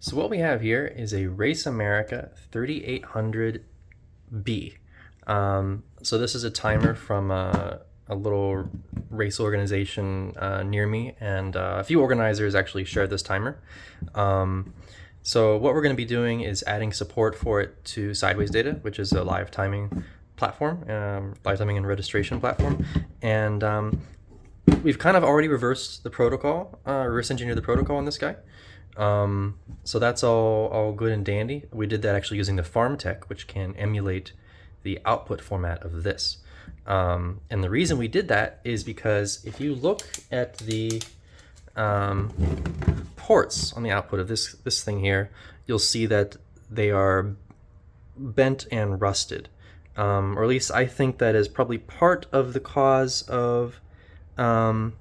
So what we have here is a Race America 3800B. So this is a timer from a little race organization near me, and a few organizers actually shared this timer. So what we're going to be doing is adding support for it to Sideways Data, which is a live timing platform, live timing and registration platform. And we've kind of already reversed the protocol, reverse engineered the protocol on this guy. So that's all good and dandy. We did that actually using the farm tech, which can emulate the output format of this. And the reason we did that is because if you look at the ports on the output of this thing here, you'll see that they are bent and rusted. Or at least I think that is probably part of the cause of the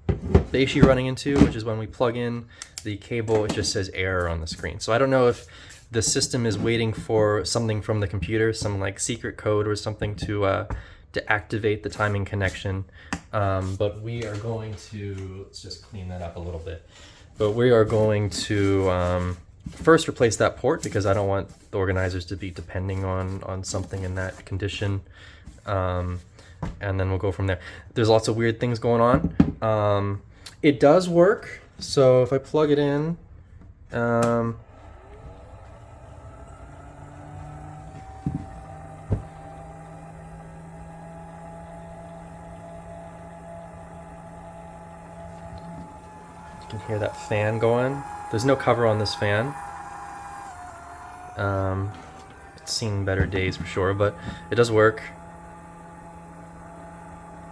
issue you're running into, which is when we plug in the cable, it just says error on the screen. So I don't know if the system is waiting for something from the computer, some like secret code or something to activate the timing connection. But we are going to, let's just clean that up a little bit. But we are going to first replace that port because I don't want the organizers to be depending on something in that condition. And then we'll go from there. There's lots of weird things going on. It does work. So if I plug it in, you can hear that fan going. There's no cover on this fan. It's seen better days for sure, but it does work.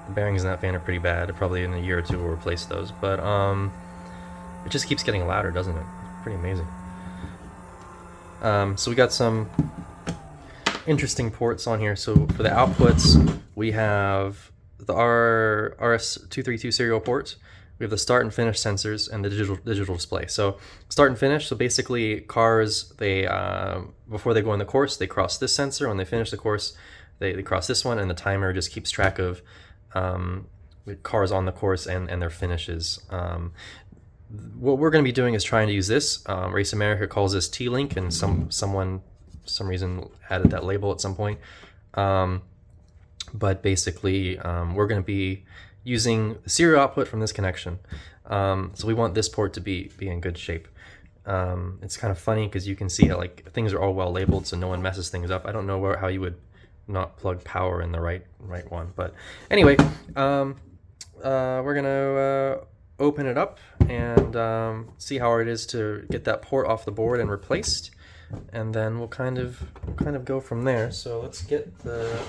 The bearings in that fan are pretty bad. Probably in a year or two we'll replace those, but it just keeps getting louder, doesn't it? It's pretty amazing. So we got some interesting ports on here. So for the outputs, we have the RS232 serial ports. We have the start and finish sensors and the digital display. So start and finish. So basically, cars before they go on the course, they cross this sensor. When they finish the course, they cross this one, and the timer just keeps track of cars on the course and their finishes. What we're going to be doing is trying to use this. Race America calls this T-Link, and someone for some reason added that label at some point. But basically, we're going to be using the serial output from this connection. So we want this port to be in good shape. It's kind of funny because you can see how like things are all well labeled, so no one messes things up. I don't know how you would not plug power in the right one, but anyway, we're gonna open it up and see how hard it is to get that port off the board and replaced, and then we'll kind of go from there. So let's get the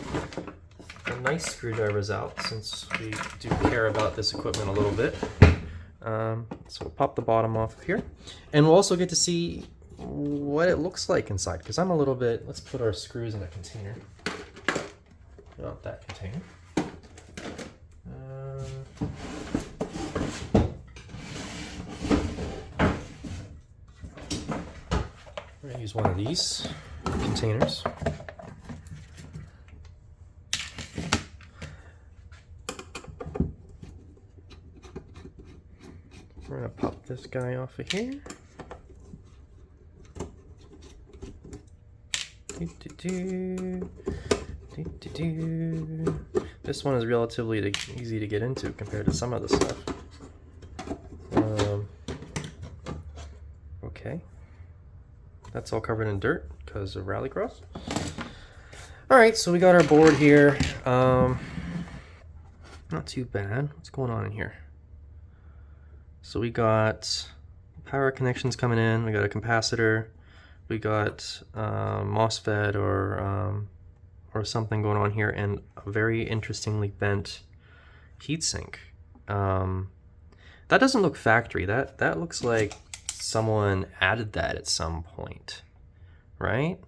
nice screwdrivers out, since we do care about this equipment a little bit. So we'll pop the bottom off of here, and we'll also get to see what it looks like inside, because I'm a little bit, let's put our screws in a container. Not that container. We're gonna use one of these containers. We're gonna pop this guy off of here. This one is relatively easy to get into compared to some other stuff. Okay, that's all covered in dirt because of rallycross. All right, so we got our board here. Not too bad. What's going on in here? So we got power connections coming in. We got a capacitor. We got MOSFET or something going on here, and a very interestingly bent heatsink. That doesn't look factory. That looks like someone added that at some point, right?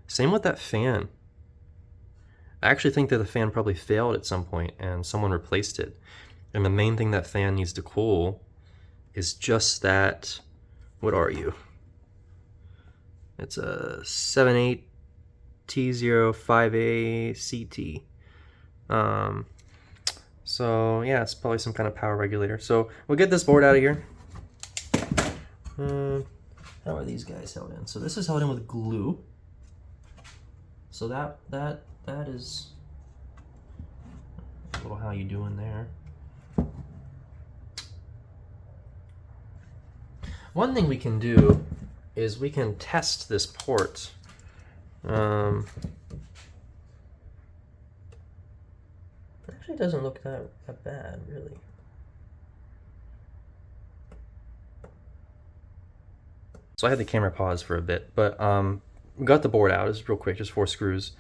Same with that fan. I actually think that the fan probably failed at some point and someone replaced it. And the main thing that fan needs to cool is just that, what are you? It's a 78T05A CT. So yeah, it's probably some kind of power regulator. So we'll get this board out of here. How are these guys held in? So this is held in with glue. So that is a little how you doing there. One thing we can do is we can test this port. Actually, it doesn't look that bad, really. So I had the camera pause for a bit, but we got the board out. It's real quick, just 4 screws.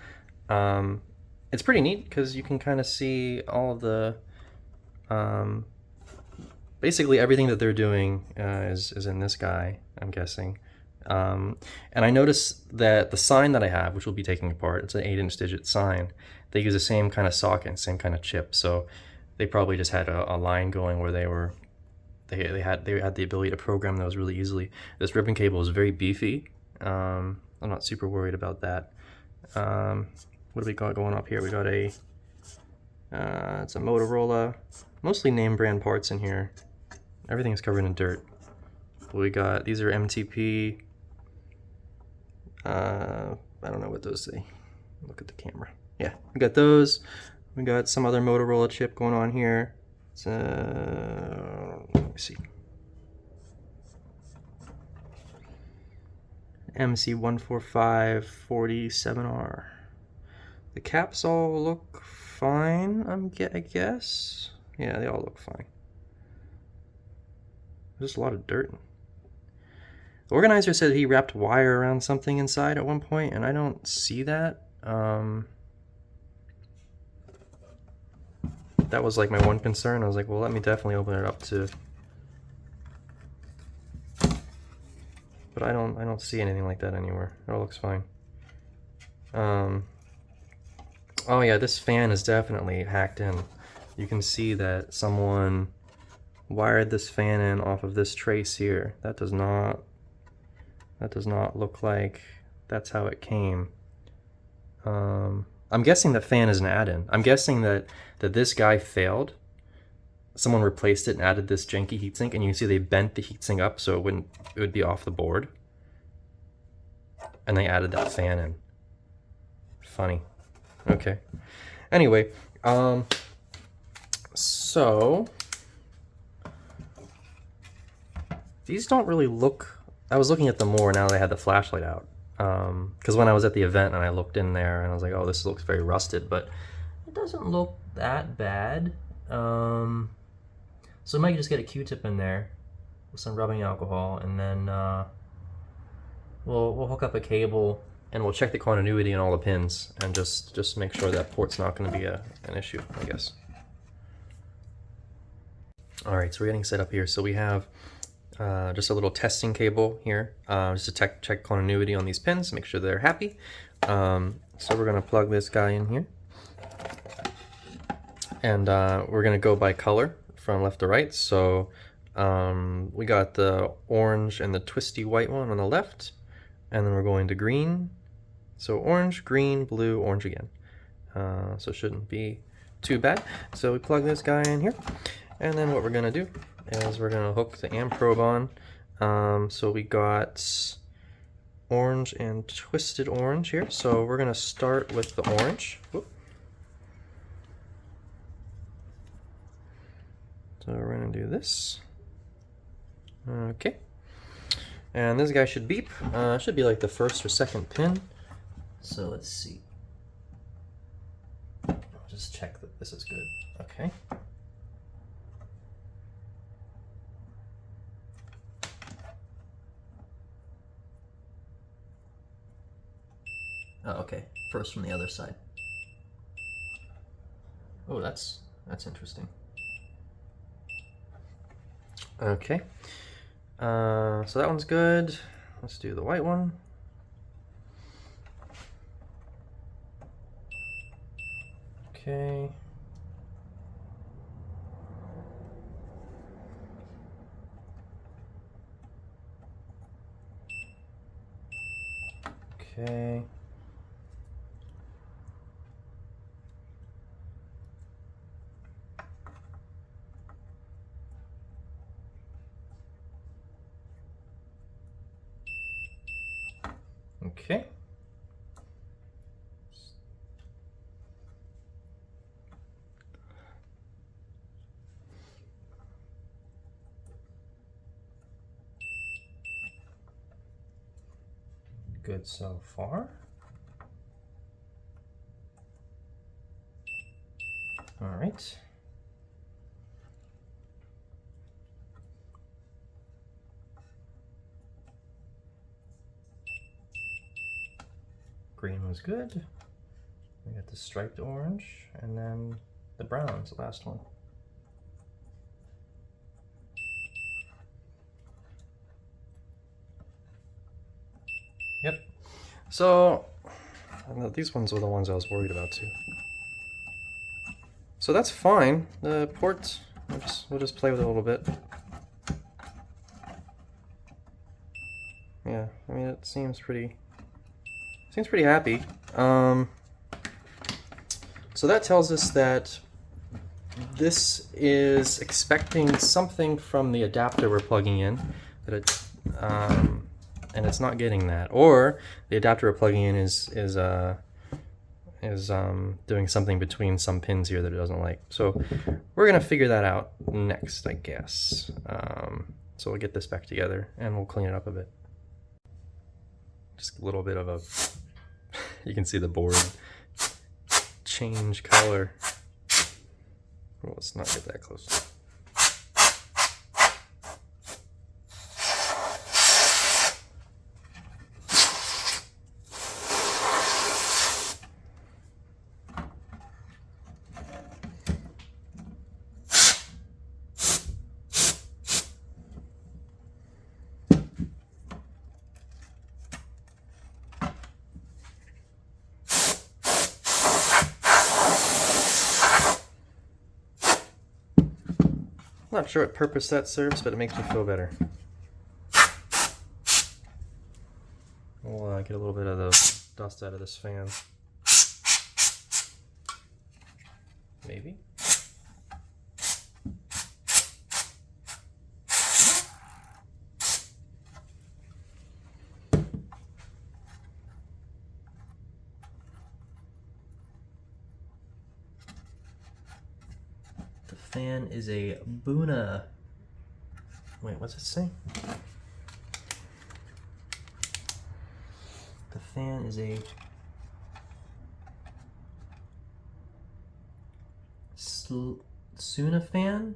It's pretty neat because you can kind of see all of the basically everything that they're doing is in this guy, I'm guessing. And I noticed that the sign that I have, which we'll be taking apart, it's an 8-inch digit sign. They use the same kind of socket, same kind of chip. So they probably just had a line going where they had the ability to program those really easily. This ribbon cable is very beefy. I'm not super worried about that. What do we got going up here? We got it's a Motorola, mostly name brand parts in here. Everything is covered in dirt. We got, these are MTP. I don't know what those say. Look at the camera. Yeah, we got those. We got some other Motorola chip going on here. It's, let me see. MC14547R. The caps all look fine, I guess. Yeah, they all look fine. There's just a lot of dirt. The organizer said he wrapped wire around something inside at one point, and I don't see that. That was like my one concern. I was like, well, let me definitely open it up to. But I don't see anything like that anywhere. It all looks fine. Oh yeah, this fan is definitely hacked in. You can see that someone wired this fan in off of this trace here. That does not look like that's how it came. I'm guessing the fan is an add-in. I'm guessing that this guy failed. Someone replaced it and added this janky heatsink, and you can see they bent the heatsink up so it would be off the board. And they added that fan in. Funny. Okay. Anyway, so these don't really look. I was looking at them more now that I had the flashlight out. Because when I was at the event and I looked in there and I was like, oh, this looks very rusted, but it doesn't look that bad. So I might just get a Q-tip in there with some rubbing alcohol, and then we'll hook up a cable and we'll check the continuity on all the pins and just make sure that port's not going to be an issue, I guess. All right, so we're getting set up here. So we have just a little testing cable here, just to check continuity on these pins, make sure they're happy. So we're going to plug this guy in here. And we're going to go by color from left to right. So we got the orange and the twisty white one on the left. And then we're going to green. So orange, green, blue, orange again. So it shouldn't be too bad. So we plug this guy in here. And then what we're going to do is we're going to hook the amp probe on. So we got orange and twisted orange here. So we're going to start with the orange. Whoop. So we're going to do this. Okay. And this guy should beep. Should be like the first or second pin. So let's see. I'll just check that this is good. Okay. Oh, okay. First from the other side. Oh, that's interesting. Okay. So that one's good. Let's do the white one. Okay. Okay. Okay. Good so far. All right. Green was good. We got the striped orange, and then the brown's the last one. Yep. So these ones were the ones I was worried about too. So that's fine. The port, we'll just play with it a little bit. Yeah, I mean it seems pretty happy. So that tells us that this is expecting something from the adapter we're plugging in, that it, and it's not getting that, or the adapter we're plugging in is doing something between some pins here that it doesn't like. So we're gonna figure that out next, I guess. So we'll get this back together and we'll clean it up a bit. Just a little bit of a, you can see the board change color. Well, let's not get that close. Not sure what purpose that serves, but it makes me feel better. We'll get a little bit of the dust out of this fan. Maybe. Fan is a Buna. Wait, what's it say? The fan is a Suna fan?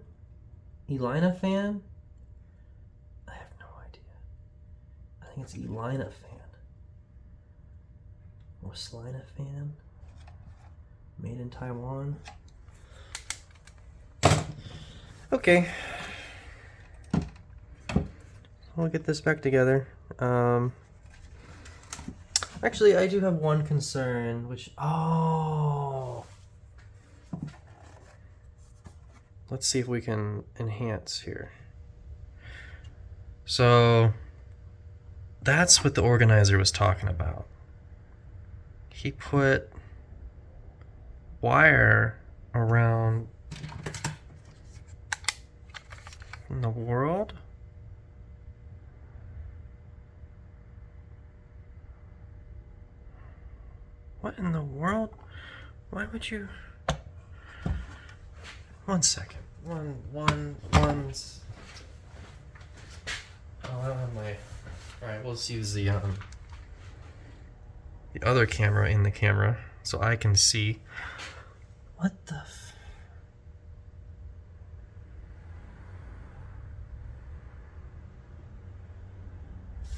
Elina fan? I have no idea. I think it's Elina fan. Or Slina fan? Made in Taiwan. Okay, we'll get this back together. Actually, I do have one concern, which, let's see if we can enhance here. So, that's what the organizer was talking about. He put wire around in the world? What in the world? Why would you? One second. One. Oh, I don't have my. All right, let's use the other camera in the camera so I can see. What the?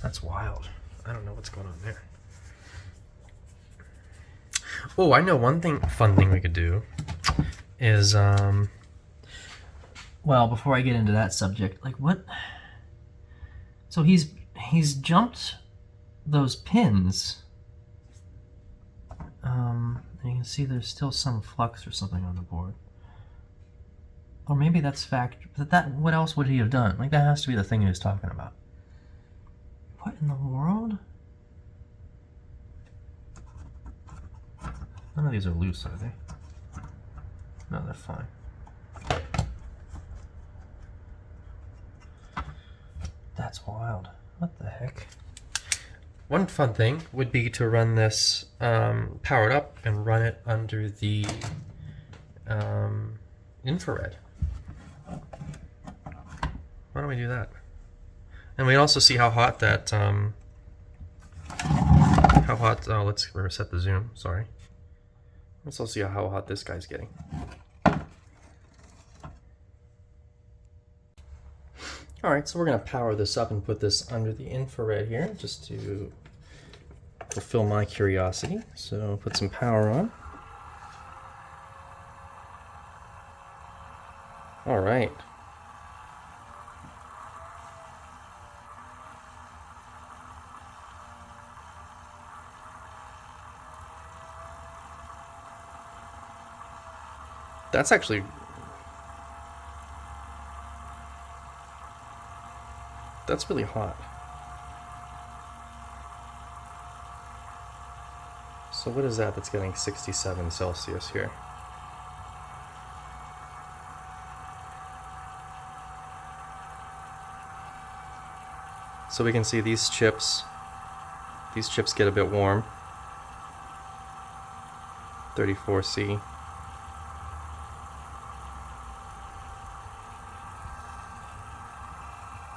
That's wild. I don't know what's going on there. Oh, I know one fun thing we could do is, well, before I get into that subject, like what? So he's jumped those pins. And you can see there's still some flux or something on the board. Or maybe that's what else would he have done? Like that has to be the thing he was talking about. What in the world? None of these are loose, are they? No, they're fine. That's wild. What the heck? One fun thing would be to run this powered up and run it under the infrared. Why don't we do that? And we also see how hot that, oh, let's reset the zoom, sorry. Let's also see how hot this guy's getting. Alright, so we're going to power this up and put this under the infrared here, just to fulfill my curiosity. So put some power on. Alright. That's actually... that's really hot. So what is that that's getting 67 Celsius here? So we can see these chips get a bit warm. 34C.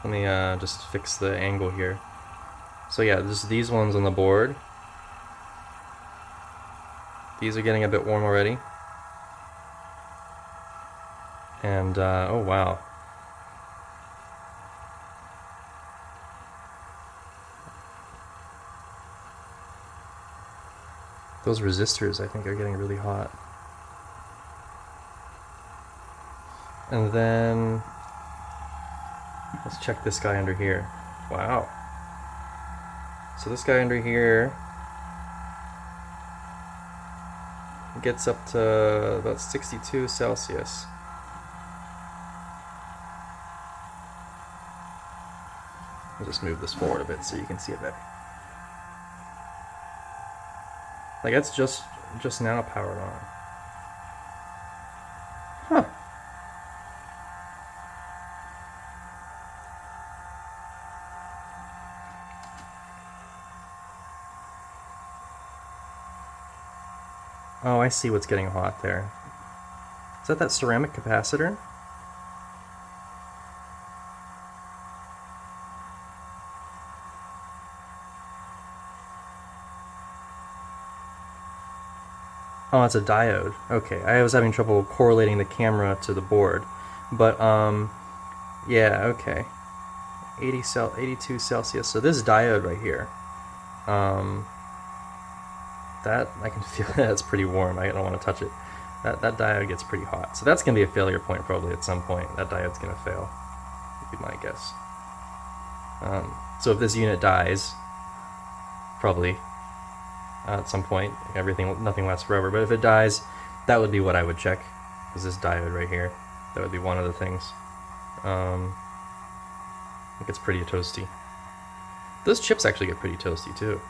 Let me just fix the angle here. So yeah, these ones on the board. These are getting a bit warm already. And, oh wow. Those resistors, I think, are getting really hot. And then, let's check this guy under here. Wow. So this guy under here gets up to about 62 Celsius. I'll just move this forward a bit so you can see it better. Like, that's just now powered on. Huh. Oh, I see what's getting hot there. Is that ceramic capacitor? Oh, it's a diode. Okay, I was having trouble correlating the camera to the board. But, yeah, okay. 82 Celsius. So this diode right here, that, I can feel that's pretty warm. I don't want to touch it. That diode gets pretty hot. So that's going to be a failure point probably at some point. That diode's going to fail, would be my guess. So if this unit dies, probably, at some point, nothing lasts forever, but if it dies, that would be what I would check, is this diode right here. That would be one of the things. It gets pretty toasty. Those chips actually get pretty toasty too.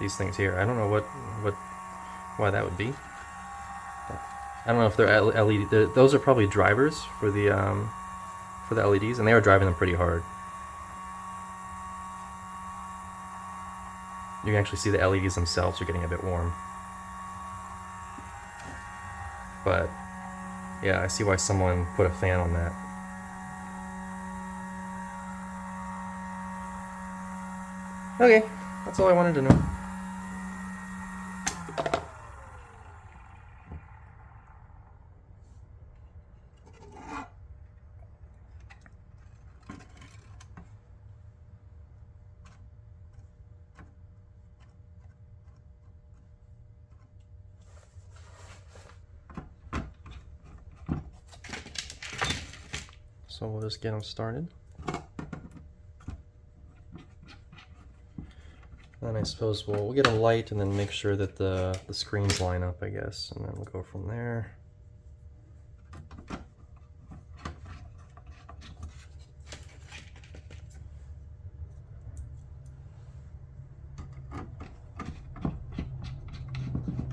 These things here, I don't know why that would be. I don't know if they're LED. Those are probably drivers for the LEDs, and they are driving them pretty hard. You can actually see the LEDs themselves are getting a bit warm. But, yeah, I see why someone put a fan on that. Okay, that's all I wanted to know. So we'll just get them started. Then I suppose we'll get them light and then make sure that the screens line up, I guess, and then we'll go from there.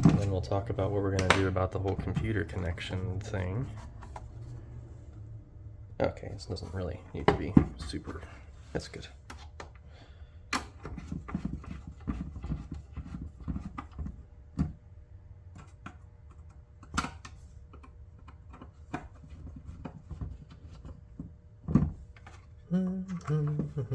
And then we'll talk about what we're going to do about the whole computer connection thing. Okay, this doesn't really need to be super. That's good. Okay,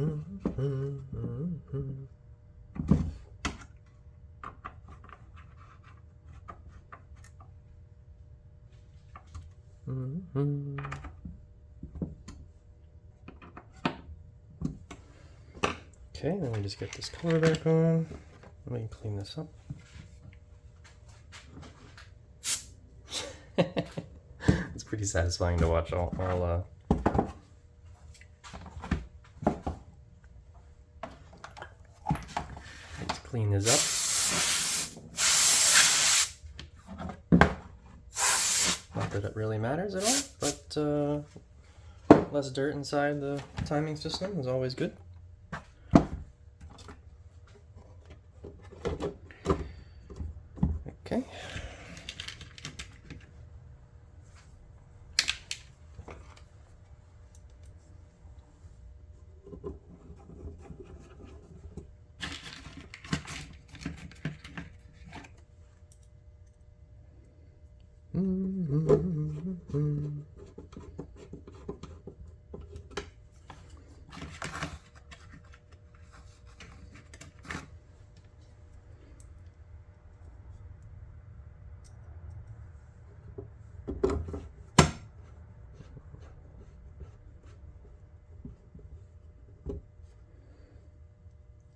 let me just get this color back on. Let me clean this up. It's pretty satisfying to watch. Let's clean this up. Not that it really matters at all, but less dirt inside the timing system is always good. Okay.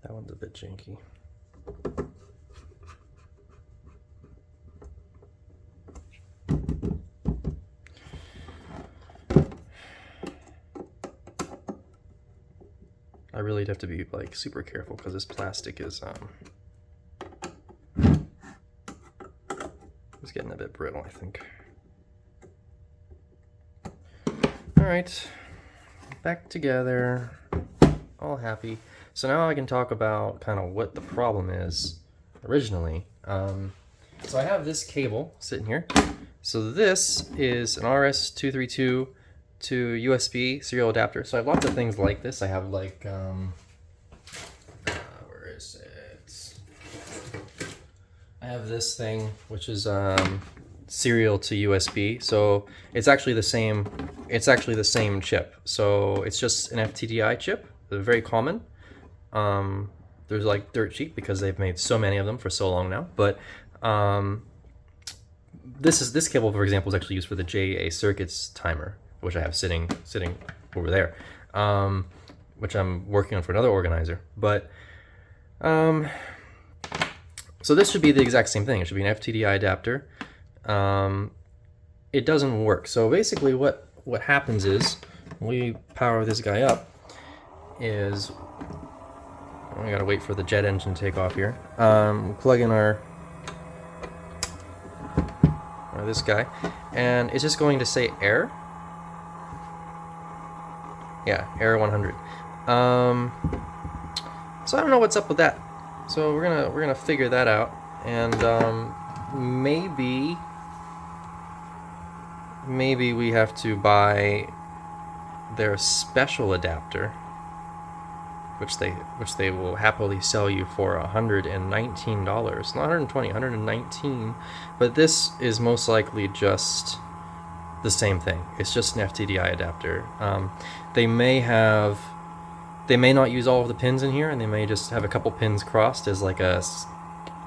That one's a bit janky. I really have to be like super careful because this plastic is it's getting a bit brittle, I think. All right, back together, all happy. So now I can talk about kind of what the problem is originally. So I have this cable sitting here. So this is an RS-232 to USB serial adapter. So I have lots of things like this. I have like, where is it? I have this thing, which is serial to USB. So it's actually the same. It's actually the same chip. So it's just an FTDI chip. They're very common. They're like dirt cheap because they've made so many of them for so long now. But this cable, for example, is actually used for the JA circuits timer, which I have sitting over there, which I'm working on for another organizer. But so this should be the exact same thing. It should be an FTDI adapter. It doesn't work. So basically, what happens is we power this guy up. We gotta wait for the jet engine to take off here. Plug in our this guy, and it's just going to say error. Yeah, error 100. So I don't know what's up with that. So we're gonna figure that out, and maybe we have to buy their special adapter, which they will happily sell you for $119, not 120, 119. But this is most likely just the same thing. It's just an FTDI adapter. They may not use all of the pins in here, and they may just have a couple pins crossed as like a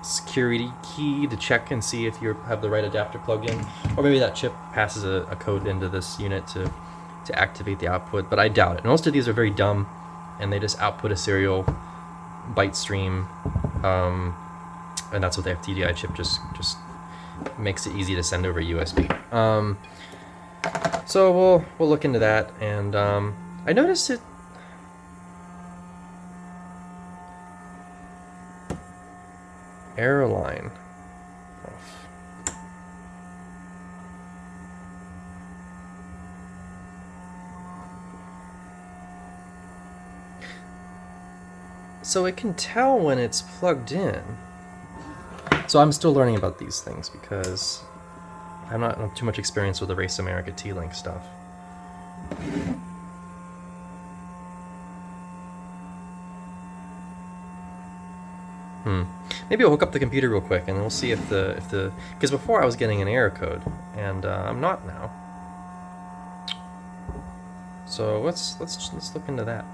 security key to check and see if you have the right adapter plugged in, or maybe that chip passes a code into this unit to activate the output. But I doubt it. Most of these are very dumb, and they just output a serial byte stream, and that's what the FTDI chip just makes it easy to send over USB. So we'll look into that, and I noticed it. Error line. So it can tell when it's plugged in. So I'm still learning about these things because I don't have too much experience with the Race America T-Link stuff. Maybe I'll hook up the computer real quick and we'll see if the because before I was getting an error code, and I'm not now. So let's look into that.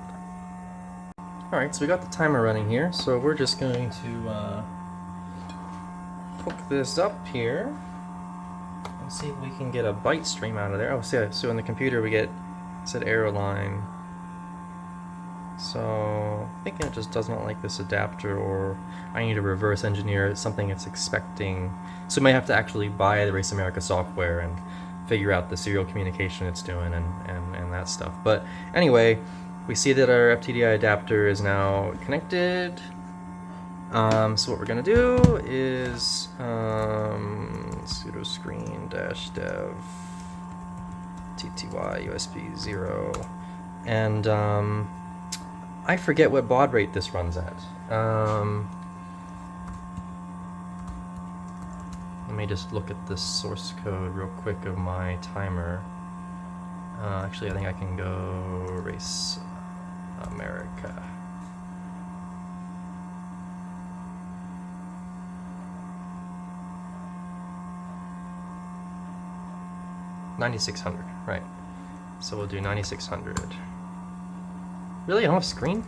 Alright, so we got the timer running here, so we're just going to hook this up here and see if we can get a byte stream out of there. Oh, see, so in the computer we get, it said arrow line. So I think it just does not like this adapter, or I need to reverse engineer something it's expecting. So we might have to actually buy the Race America software and figure out the serial communication it's doing and that stuff. But anyway, we see that our FTDI adapter is now connected. So what we're going to do is sudo screen -dev tty usb 0, and I forget what baud rate this runs at. Let me just look at the source code real quick of my timer. Actually, I think I can go Race America. $9,600, right. So we'll do 9,600. Really? I don't have screen?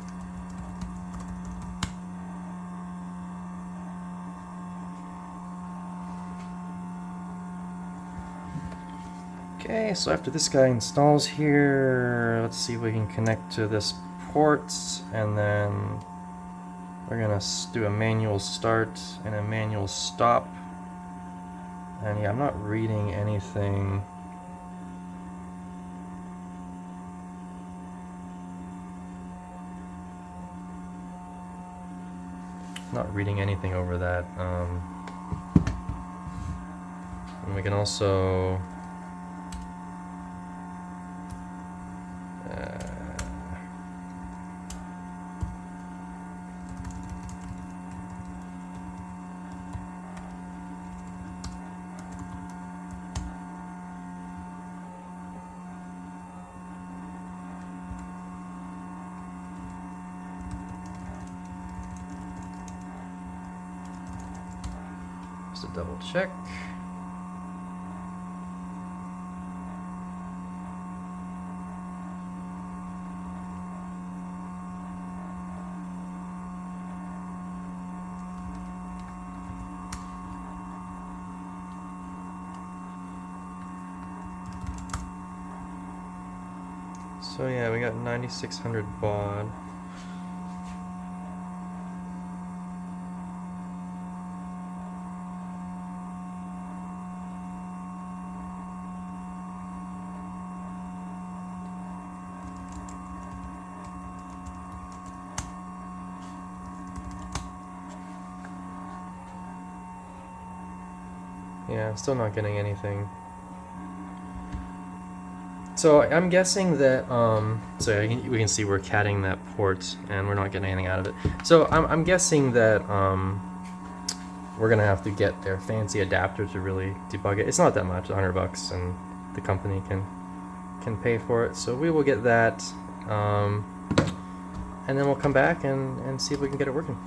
Okay, so after this guy installs here, let's see if we can connect to this port, and then we're gonna do a manual start and a manual stop. And yeah, I'm not reading anything. Not reading anything over that. And we can also just a double check. So yeah, we got 9,600 baud. Yeah, I'm still not getting anything. So I'm guessing that, so we can see we're catting that port and we're not getting anything out of it. So I'm guessing that we're gonna have to get their fancy adapter to really debug it. It's not that much, $100, and the company can pay for it. So we will get that, and then we'll come back and see if we can get it working.